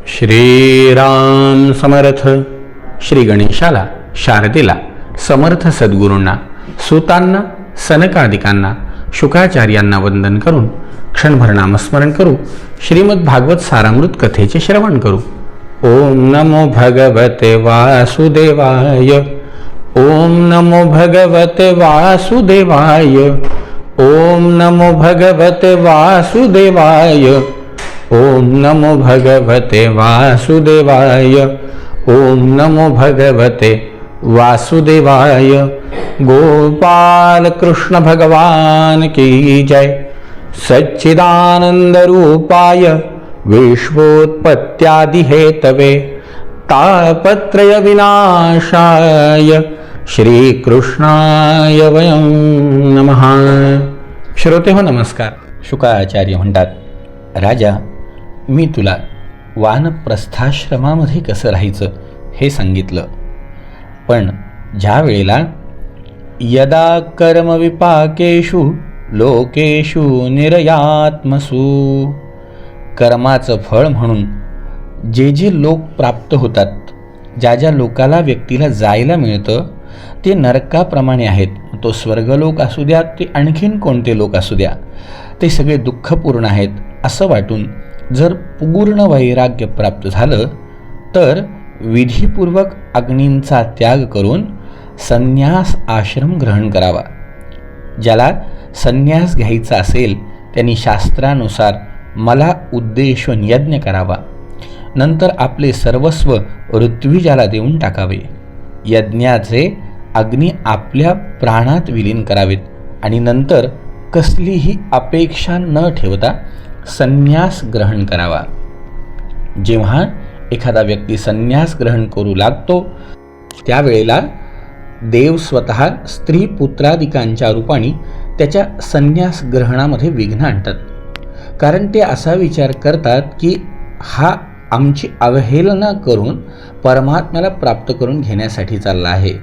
श्रीराम समर्थ. श्री गणेशाला, शारदेला, समर्थ सद्गुरूंना, सुतांना, सनकादिकांना, शुकाचार्यांना वंदन करून क्षणभर नामस्मरण करू. श्रीमद भागवत सारामृत कथेचे श्रवण करू. ओम नमो भगवते वासुदेवाय. ओम नमो भगवते वासुदेवाय. ओम नमो भगवते वासुदेवाय. ओम नमो भगवते वासुदेवाय. ओम नमो भगवते वासुदेवाय. गोपाल कृष्ण भगवान की जय. सच्चिदानंद रूपाय विश्वोत्पत्त्यादि हेतवे तापत्रय विनाशाय श्रीकृष्णाय वयं नमः. श्रोते हो नमस्कार. शुकाचार्य म्हणतात, राजा, मी तुला वानप्रस्थाश्रमामध्ये कसं राहायचं हे सांगितलं, पण ज्या वेळेला यदा कर्मविपाकेषु लोकेषु निर्यात्मसु, कर्माचं फळ म्हणून जे जे लोक प्राप्त होतात, ज्या ज्या लोकाला व्यक्तीला जायला मिळतं ते नरकाप्रमाणे आहेत. तो स्वर्गलोक असू द्या, ते आणखीन कोणते लोक असू द्या, ते सगळे दुःखपूर्ण आहेत असं वाटून जर पूर्ण वैराग्य प्राप्त झालं तर विधीपूर्वक अग्नींचा त्याग करून संन्यास आश्रम ग्रहण करावा. ज्याला संन्यास घ्यायचा असेल त्यांनी शास्त्रानुसार मला उद्देशून यज्ञ करावा. नंतर आपले सर्वस्व ऋत्विजाला देऊन टाकावे. यज्ञाचे अग्नी आपल्या प्राणात विलीन करावेत आणि नंतर कसलीही अपेक्षा न ठेवता संन्यास ग्रहण करावा. जेव्हा एखादा व्यक्ती संन्यास ग्रहण करू लागतो त्यावेळेला देव स्वतः स्त्री पुत्रादिकांच्या रूपाने त्याच्या संन्यास ग्रहणामध्ये विघ्न आणतात. कारण ते असा विचार करतात की हा आमची अवहेलना करून परमात्म्याला प्राप्त करून घेण्यासाठी चालला आहे.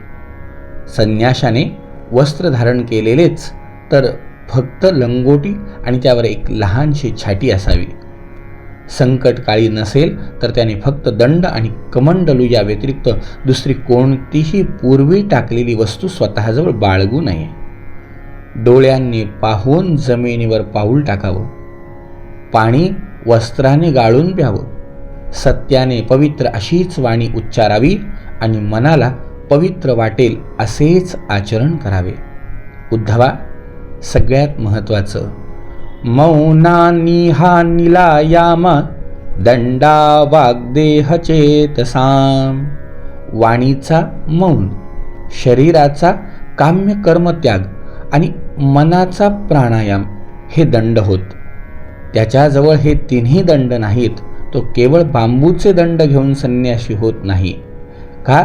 संन्याशाने वस्त्र धारण केलेलेच, तर फक्त लंगोटी आणि त्यावर एक लहानशी छाटी असावी. संकटकाळी नसेल तर त्याने फक्त दंड आणि कमंडलू या व्यतिरिक्त दुसरी कोणतीही पूर्वी टाकलेली वस्तू स्वतःजवळ बाळगू नये. डोळ्यांनी पाहून जमिनीवर पाऊल टाकावं. पाणी वस्त्राने गाळून प्यावं. सत्याने पवित्र अशीच वाणी उच्चारावी आणि मनाला पवित्र वाटेल असेच आचरण करावे. उद्धवा, सगळ्यात महत्त्वाचं, मौनानिहा निलायाम दंडा वाग्देह चेतसाम. वाणीचा मौन, शरीराचा काम्य कर्मत्याग आणि मनाचा प्राणायाम हे दंड होत. त्याच्याजवळ हे तिन्ही दंड नाहीत. तो केवळ बांबूचे दंड घेऊन संन्यासी होत नाही. का?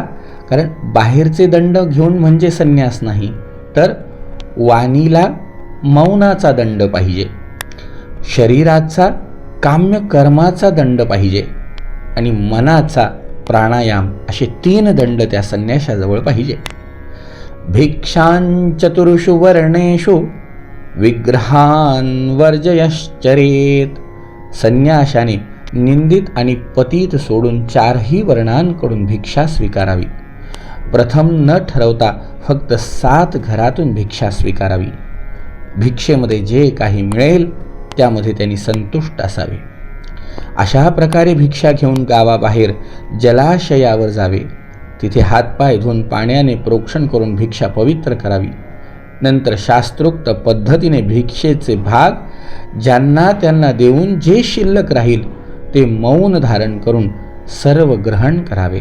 कारण बाहेरचे दंड घेऊन म्हणजे संन्यास नाही, तर वाणीला मौनाचा दंड पाहिजे, शरीराचा काम्य कर्माचा दंड पाहिजे आणि मनाचा प्राणायाम असे 3 दंड त्या संन्याशाजवळ पाहिजे. भिक्षांचतुर्षु वर्णेषु विग्रहान वर्जयश्चरेत. संन्याशाने निंदित आणि पतित सोडून 4ही वर्णांकडून भिक्षा स्वीकारावी. प्रथम न ठरवता फक्त 7 घरातून भिक्षा स्वीकारावी. भिक्षेमध्ये जे काही मिळेल त्यामध्ये त्यांनी संतुष्ट असावे. अशा प्रकारे भिक्षा घेऊन गावाबाहेर जलाशयावर जावे. तिथे हातपाय धुवून पाण्याने प्रोक्षण करून भिक्षा पवित्र करावी. नंतर शास्त्रोक्त पद्धतीने भिक्षेचे भाग ज्यांना त्यांना देऊन जे शिल्लक राहील ते मौन धारण करून सर्व ग्रहण करावे.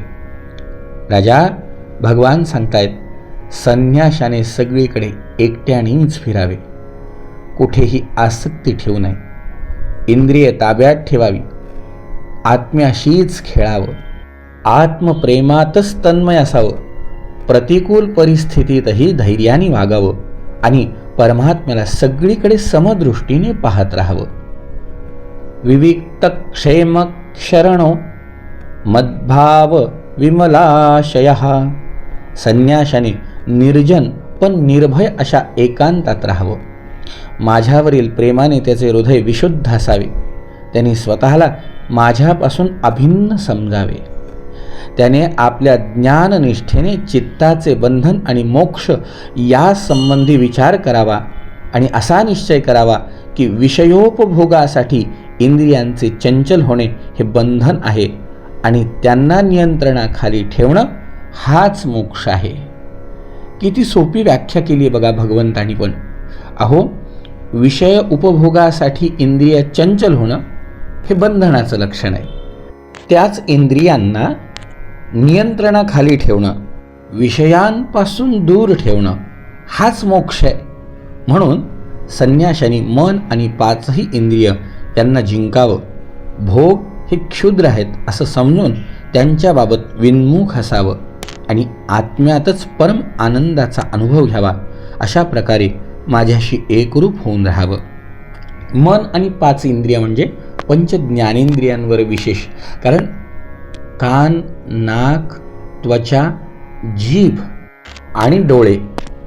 राजा, भगवान सांगतायत, संन्याशाने सगळीकडे एकट्यानेच फिरावे. कुठेही आसक्ती ठेवू नये. इंद्रिय ताब्यात ठेवावी. आत्म्याशीच खेळावं. आत्मप्रेमातच तन्मय असावं. प्रतिकूल परिस्थितीतही धैर्याने वागावं आणि परमात्म्याला सगळीकडे समदृष्टीने पाहत राहावं. विविक्त क्षेम शरणो मद्भाव विमलाशय. संन्याशाने निर्जन पण निर्भय अशा एकांतात राहावं. माझ्यावरील प्रेमाने त्याचे हृदय विशुद्ध असावे. त्यांनी स्वतःला माझ्यापासून अभिन्न समजावे. त्याने आपल्या ज्ञाननिष्ठेने चित्ताचे बंधन आणि मोक्ष या संबंधी विचार करावा आणि असा निश्चय करावा की विषयोपभोगासाठी इंद्रियांचे चंचल होणे हे बंधन आहे आणि त्यांना नियंत्रणाखाली ठेवणं हाच मोक्ष आहे. किती सोपी व्याख्या केली आहे बघा भगवंतांनी पण. अहो, विषय उपभोगासाठी इंद्रिय चंचल होणं हे बंधनाचं लक्षण आहे. त्याच इंद्रियांना नियंत्रणाखाली ठेवणं, विषयांपासून दूर ठेवणं हाच मोक्ष आहे. म्हणून संन्याशांनी मन आणि पाचही इंद्रिय यांना जिंकावं. भोग हे क्षुद्र आहेत असं समजून त्यांच्याबाबत विन्मुख असावं आणि आत्म्यातच परम आनंदाचा अनुभव घ्यावा. अशा प्रकारे माझ्याशी एकरूप होऊन राहावं. मन आणि पाच इंद्रिय म्हणजे पंच ज्ञानेंद्रियांवर विशेष. कारण कान, नाक, त्वचा, जीभ आणि डोळे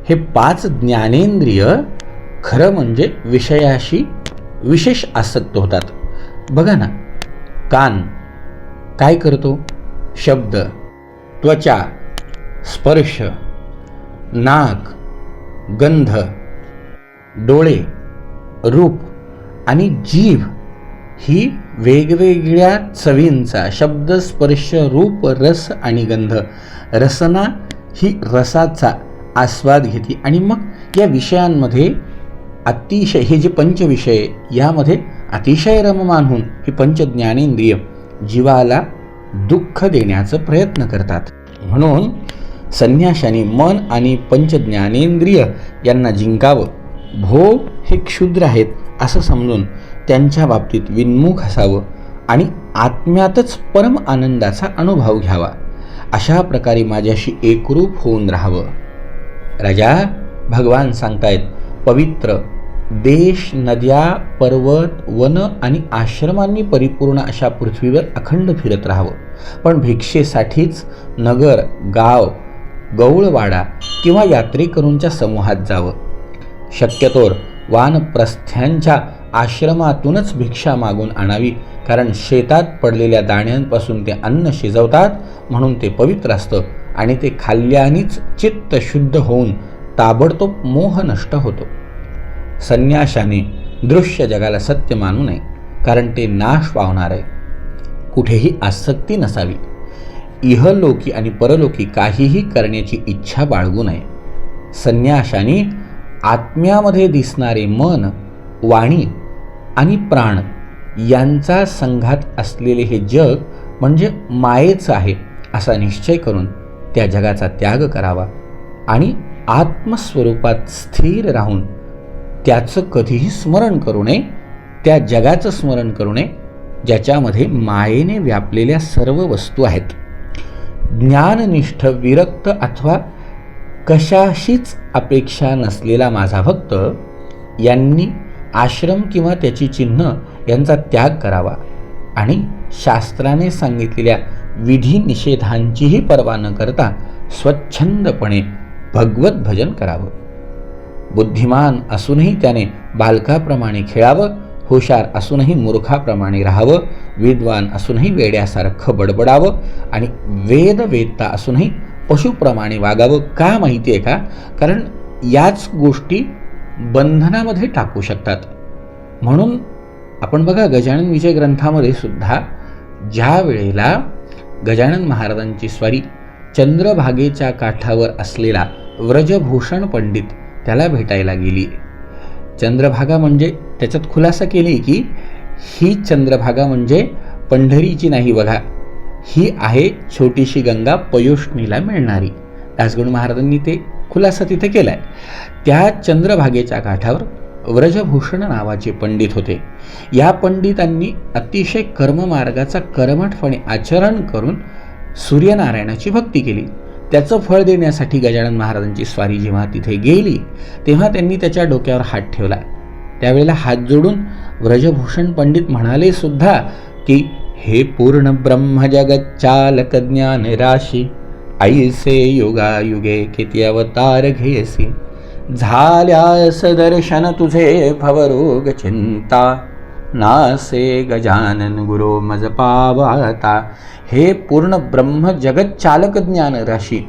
हे पाच ज्ञानेंद्रिय खरं म्हणजे विषयाशी विशेष आसक्त होतात. बघा ना, कान काय करतो? शब्द. त्वचा स्पर्श, नाक गंध, डोळे रूप आणि जीभ ही वेगवेगळ्या चवींचा शब्द, स्पर्श, रूप, रस आणि गंध. रसना ही रसाचा आस्वाद घेते आणि मग या विषयांमध्ये अतिशय, हे जे पंचविषय यामध्ये अतिशय रममान होऊन ही पंच ज्ञानेंद्रिय जीवाला दुःख देण्याचा प्रयत्न करतात. म्हणून संन्याशांनी मन आणि पंच ज्ञानेंद्रिय यांना जिंकावं. भोग हे क्षुद्र आहेत असं समजून त्यांच्या बाबतीत विन्मुख असावं आणि आत्म्यातच परम आनंदाचा अनुभव घ्यावा. अशा प्रकारे माझ्याशी एकरूप होऊन राहावं. राजा, भगवान सांगतायत, पवित्र देश, नद्या, पर्वत, वन आणि आश्रमांनी परिपूर्ण अशा पृथ्वीवर अखंड फिरत राहावं. पण भिक्षेसाठीच नगर, गाव, गौळवाडा किंवा यात्रेकरूंच्या समूहात जावं. शक्यतोवर वानप्रस्थांच्या आश्रमातूनच भिक्षा मागून आणावी. कारण शेतात पडलेल्या दाण्यांपासून ते अन्न शिजवतात म्हणून ते पवित्र असतं आणि ते खाल्ल्यानेच चित्त शुद्ध होऊन ताबडतोब मोह नष्ट होतो. संन्याशाने दृश्य जगाला सत्य मानू नये, कारण ते नाश पावणार आहे. कुठेही आसक्ती नसावी. इहलोकी आणि परलोकी काहीही करण्याची इच्छा बाळगू नये. संन्याशाने आत्म्यामध्ये दिसणारे मन, वाणी आणि प्राण यांचा संघात असलेले हे जग म्हणजे मायेचं आहे असा निश्चय करून त्या जगाचा त्याग करावा आणि आत्मस्वरूपात स्थिर राहून त्याचं कधीही स्मरण करू नये. त्या जगाचं स्मरण करू नये ज्याच्यामध्ये मायेने व्यापलेल्या सर्व वस्तू आहेत. ज्ञाननिष्ठ, विरक्त अथवा कशाशीच अपेक्षा नसलेला माझा भक्त यांनी आश्रम किंवा त्याची चिन्ह यांचा त्याग करावा आणि शास्त्राने सांगितलेल्या विधी निषेधांचीही पर्वा न करता स्वच्छंदपणे भगवत भजन करावं. बुद्धिमान असूनही त्याने बालकाप्रमाणे खेळावं, हुशार असूनही मूर्खाप्रमाणे राहावं, विद्वान असूनही वेड्यासारखं बडबडावं आणि वेदवेत्ता असूनही पशुप्रमाणे वागावं. का माहिती आहे का? कारण याच गोष्टी बंधनामध्ये टाकू शकतात. म्हणून आपण बघा, गजानन विजय ग्रंथामध्ये सुद्धा ज्या वेळेला गजानन महाराजांची स्वारी चंद्रभागेच्या काठावर असलेला व्रजभूषण पंडित त्याला भेटायला गेली. चंद्रभागा म्हणजे त्याच्यात खुलासा केली की ही चंद्रभागा म्हणजे पंढरीची नाही बघा, ही आहे छोटीशी गंगा पयोष्णीला मिळणारी. दासगणू महाराजांनी ते खुलासा तिथे केलाय. त्या चंद्रभागेच्या काठावर व्रजभूषण नावाचे पंडित होते. या पंडितांनी अतिशय कर्ममार्गाचा कर्मठपणे आचरण करून सूर्यनारायणाची भक्ती केली. त्याचं फळ देण्यासाठी गजानन महाराजांची स्वारी जेव्हा तिथे गेली तेव्हा त्यांनी त्याच्या डोक्यावर हात ठेवला. त्यावेळेला हात जोडून व्रजभूषण पंडित म्हणाले सुद्धा की हे पूर्ण ब्रह्म जगच्चालक ज्ञान राशी, ऐसे युगायुगे किती अवतार घेसी, झाल्यास दर्शन तुझे भवरोग चिंता, नासे गजानन गुरो मज पावता. हे पूर्ण ब्रह्म जगत चालक ज्ञान राशी.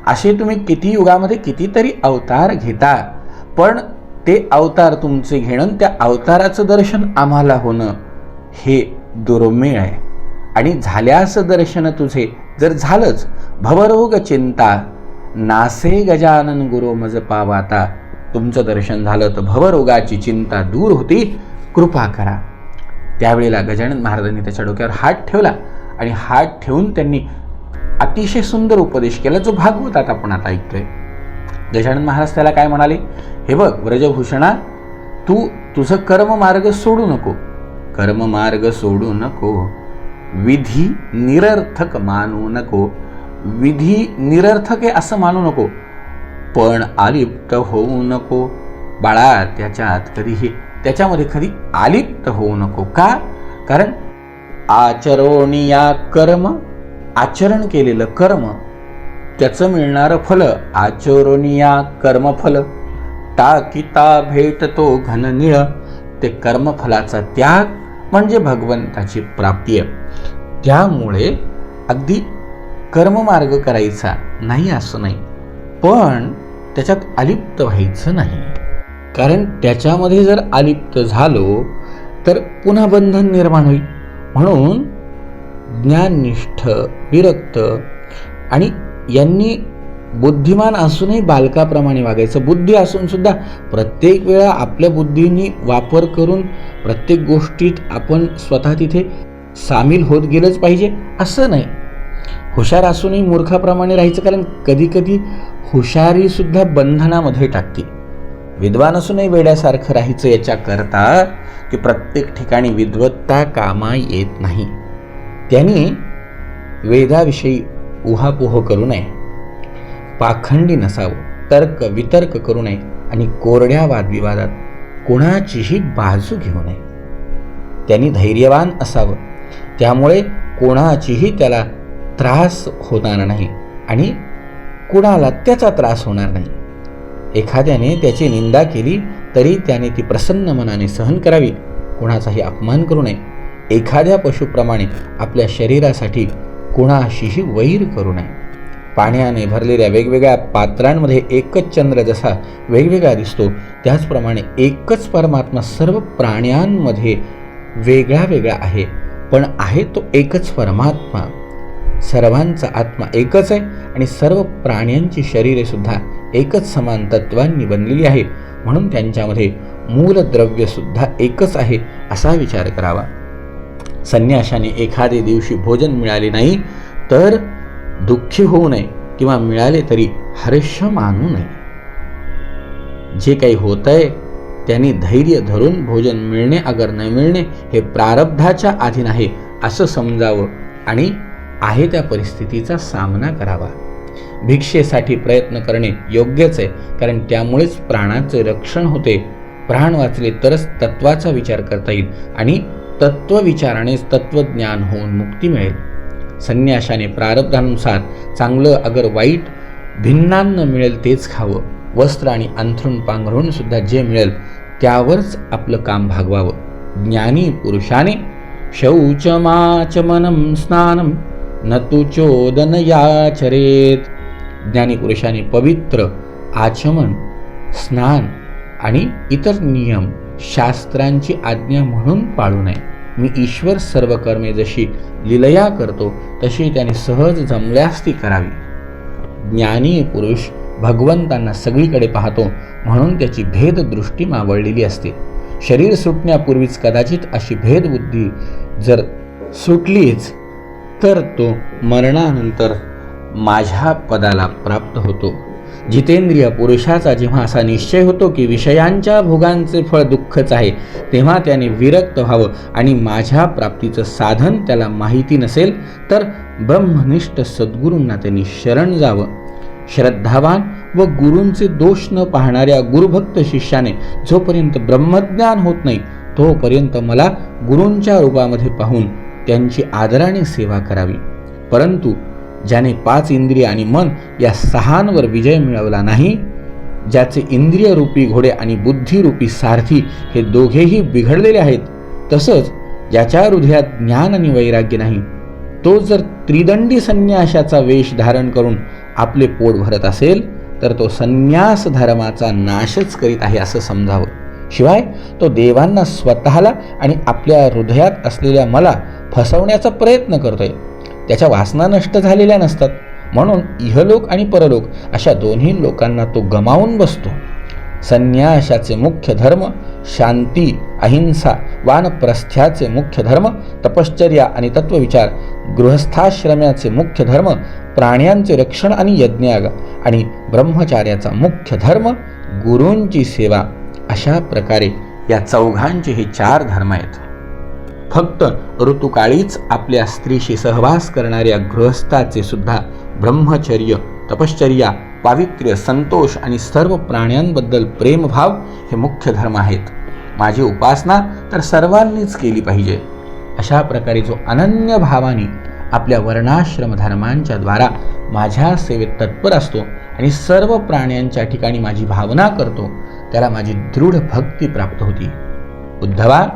असे तुम्ही किती युगामध्ये कितीतरी अवतार घेता, पण ते अवतार तुमचे घेणं, त्या अवताराचं दर्शन आम्हाला होणं हे दुर्मिळ आहे. आणि झाल्यास दर्शन तुझे, जर झालंच, भवरोग चिंता नासे गजानन गुरो मज पावाता. तुमचं दर्शन झालं तर भवरोगाची चिंता दूर होती, कृपा करा. त्यावेळेला गजानन महाराजांनी त्याच्या डोक्यावर हात ठेवला आणि हात ठेवून त्यांनी अतिशय सुंदर उपदेश केला, जो भागवतात आपण आता ऐकतोय. गजानन महाराज त्याला काय म्हणाले, हे बघ व्रजभूषणा, तू तुझं कर्ममार्ग सोडू नको, कर्ममार्ग सोडू नको, विधी निरर्थक मानू नको. विधी निरर्थक आहे असं मानू नको, पण आलिप्त होऊ नको. बाळा, त्याच्यामध्ये कधी आलिप्त होऊ नको. का? कारण आचरणीया कर्म, आचरण केलेलं कर्म त्याचं मिळणारं फल, आचरणीया कर्मफल, टाकिता भेटतो घननिळ. ते कर्मफलाचा त्याग म्हणजे भगवंताची प्राप्ती आहे. त्यामुळे अगदी कर्ममार्ग करायचा नाही असं नाही, पण त्याच्यात अलिप्त व्हायचं नाही. कारण त्याच्यामध्ये जर अलिप्त झालो तर पुन्हा बंधन निर्माण होईल. म्हणून ज्ञाननिष्ठ, विरक्त आणि यांनी बुद्धिमान असूनही बालकाप्रमाणे वागायचं. बुद्धी असून सुद्धा प्रत्येक वेळा आपल्या बुद्धीने वापर करून प्रत्येक गोष्टीत आपण स्वतः तिथे सामील होत गेलंच पाहिजे असं नाही. हुशार असूनही मूर्खाप्रमाणे राहायचं, कारण कधी कधी हुशारी सुद्धा बंधनामध्ये टाकते. विद्वान असूनही वेड्यासारखं राहायचं याच्याकरता की प्रत्येक ठिकाणी विद्वत्ता कामा येत नाही. त्यांनी वेदाविषयी उहापोह करू नये, पाखंडी नसावं, तर्क वितर्क करू नये आणि कोरड्या वादविवादात कोणाचीही बाजू घेऊ नये. त्यांनी धैर्यवान असावं, त्यामुळे कोणाचीही त्याला त्रास होणार नाही आणि कुणाला त्याचा त्रास होणार नाही. एखाद्याने त्याची निंदा केली तरी त्याने ती प्रसन्न मनाने सहन करावी, कुणाचाही अपमान करू नये. एखाद्या पशुप्रमाणे आपल्या शरीरासाठी कुणाशीही वैर करू नये. पाण्याने भरलेल्या वेगवेगळ्या पात्रांमध्ये एकच चंद्र जसा वेगवेगळा दिसतो, त्याचप्रमाणे एकच परमात्मा सर्व प्राण्यांमध्ये वेगळा वेगळा आहे, पण आहे तो एकच परमात्मा. सर्वांचा आत्मा एकच आहे आणि सर्व प्राण्यांची शरीरे सुद्धा एकच समान तत्वांनी बनलेली आहे, म्हणून त्यांच्यामध्ये मूलद्रव्य सुद्धा एकच आहे असा विचार करावा. संन्याशाने एखादे दिवशी भोजन मिळाले नाही तर दुःखी होऊ नये किंवा मिळाले तरी हर्ष मानू नये. जे काही होतंय त्यांनी धैर्य धरून भोजन मिळणे अगर न मिळणे हे प्रारब्धाच्या अधीन आहे असं समजावं आणि आहे त्या परिस्थितीचा सामना करावा. भिक्षेसाठी प्रयत्न करणे योग्यच आहे, कारण त्यामुळेच प्राणाचे रक्षण होते. प्राण वाचले तरच तत्वाचा विचार करता येईल आणि तत्वविचारानेच तत्वज्ञान होऊन मुक्ती मिळेल. संन्याशाने प्रारब्धानुसार चांगलं अगर वाईट भिन्नान्न मिळेल तेच खावं. वस्त्र आणि अंथरूण पांघरूण सुद्धा जे मिळेल त्यावरच आपलं काम भागवावं. ज्ञानी पुरुषाने शौचमाचमनं स्नानं न तु चोदनयाचरेत. ज्ञानी पुरुषाने पवित्र आचमन, स्नान आणि इतर नियम शास्त्रांची आज्ञा म्हणून पाळू नये. मी ईश्वर सर्व कर्मे जशी लीलया करतो तशी त्याने सहज जमल्यास ती करावी. ज्ञानी पुरुष भगवंतांना सगळीकडे पाहतो, म्हणून त्याची भेददृष्टी मावळलेली असते. शरीर सुटण्यापूर्वीच कदाचित अशी भेदबुद्धी जर सुटलीच तर तो मरणानंतर माझ्या पदाला प्राप्त होतो. जितेंद्रिय पुरुषाचा जेव्हा असा निश्चय होतो की विषयांच्या भोगांचे फळ दुःखच आहे, तेव्हा त्याने विरक्त व्हावं आणि माझ्या प्राप्तीचं साधन त्याला माहिती नसेल तर ब्रह्मनिष्ठ सद्गुरूंना त्यांनी शरण जावं. श्रद्धावान व गुरूंचे दोष न पाहणाऱ्या गुरुभक्त शिष्याने जोपर्यंत ब्रह्मज्ञान होत नाही तोपर्यंत मला गुरूंच्या रूपामध्ये पाहून त्यांची आदराने सेवा करावी. परंतु ज्याने 5 इंद्रिय आणि मन या 6 विजय मिळवला नाही, ज्याचे इंद्रिय रूपी घोडे आणि बुद्धिरूपी सारथी हे दोघेही बिघडलेले आहेत, तसंच ज्याच्या हृदयात ज्ञान आणि वैराग्य नाही, तो जर त्रिदंडी संन्याशाचा वेश धारण करून आपले पोट भरत असेल तर तो संन्यास धर्माचा नाशच करीत आहे असं समजावं. शिवाय तो देवांना स्वतःला आणि आपल्या हृदयात असलेल्या मला फसवण्याचा प्रयत्न करतोय. त्याच्या वासना नष्ट झालेल्या नसतात, म्हणून इहलोक आणि परलोक अशा दोन्ही लोकांना तो गमावून बसतो. संन्याशाचे मुख्य धर्म शांती, अहिंसा, वानप्रस्थ्याचे मुख्य धर्म तपश्चर्या आणि तत्वविचार, गृहस्थाश्रमाचे मुख्य धर्म प्राण्यांचे रक्षण आणि यज्ञयाग, आणि ब्रह्मचार्याचा मुख्य धर्म गुरूंची सेवा. अशा प्रकारे या चौघांचे हे 4 धर्म आहेत. फक्त ऋतुकाळीच आपल्या स्त्रीशी सहवास करणाऱ्या गृहस्थाचे सुद्धा ब्रह्मचर्य, तपश्चर्या, पावित्र्य, संतोष आणि सर्व प्राण्यांबद्दल प्रेमभाव हे मुख्य धर्म आहेत. माझी उपासना तर सर्वांनीच केली पाहिजे. अशा प्रकारे जो अनन्य भावाने आपल्या वर्णाश्रम धर्मांच्या द्वारा माझ्या सेवेत तत्पर असतो आणि सर्व प्राण्यांच्या ठिकाणी माझी भावना करतो, त्याला माझी दृढ भक्ती प्राप्त होती. उद्धवा,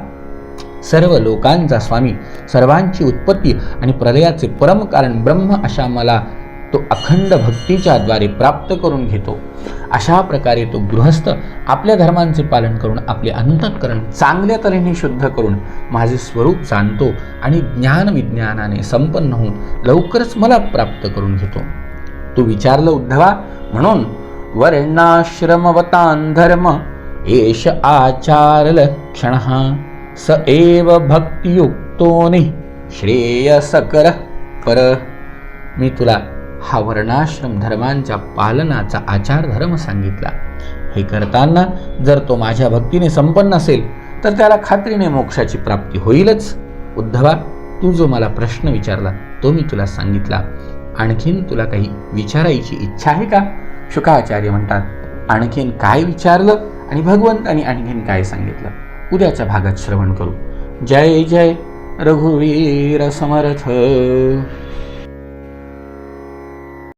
सर्व लोकांचा स्वामी, सर्वांची उत्पत्ती आणि प्रलयाचे परम कारण ब्रह्म अशा मला तो अखंड भक्तीच्या द्वारे प्राप्त करून घेतो. अशा प्रकारे तो गृहस्थ आपल्या धर्मांचे पालन करून आपले अंतःकरण चांगल्या तऱ्हेने शुद्ध करून माझे स्वरूप जाणतो आणि ज्ञान विज्ञानाने संपन्न होऊन लवकरच मला प्राप्त करून घेतो. तू विचारलं उद्धवा, म्हणून वर्णाश्रमवतान धर्म एष आचार लक्षणः स एव भक्तियुक्तोनि श्रेयसकर पर. मी तुला हा वर्णाश्रम धर्मांच्या पालनाचा आचार धर्म सांगितला. हे करताना जर तो माझ्या भक्तीने संपन्न असेल तर त्याला खात्रीने मोक्षाची प्राप्ती होईलच. उद्धवा, तू जो मला प्रश्न विचारला तो मी तुला सांगितला. आणखीन तुला काही विचारायची इच्छा आहे का? शुकाचार्य म्हणतात, आणखीन काय विचारलं आणि भगवंतांनी आणखीन काय सांगितलं उद्याच्या भागात श्रवण करू. जय जय रघुवीर समर्थ.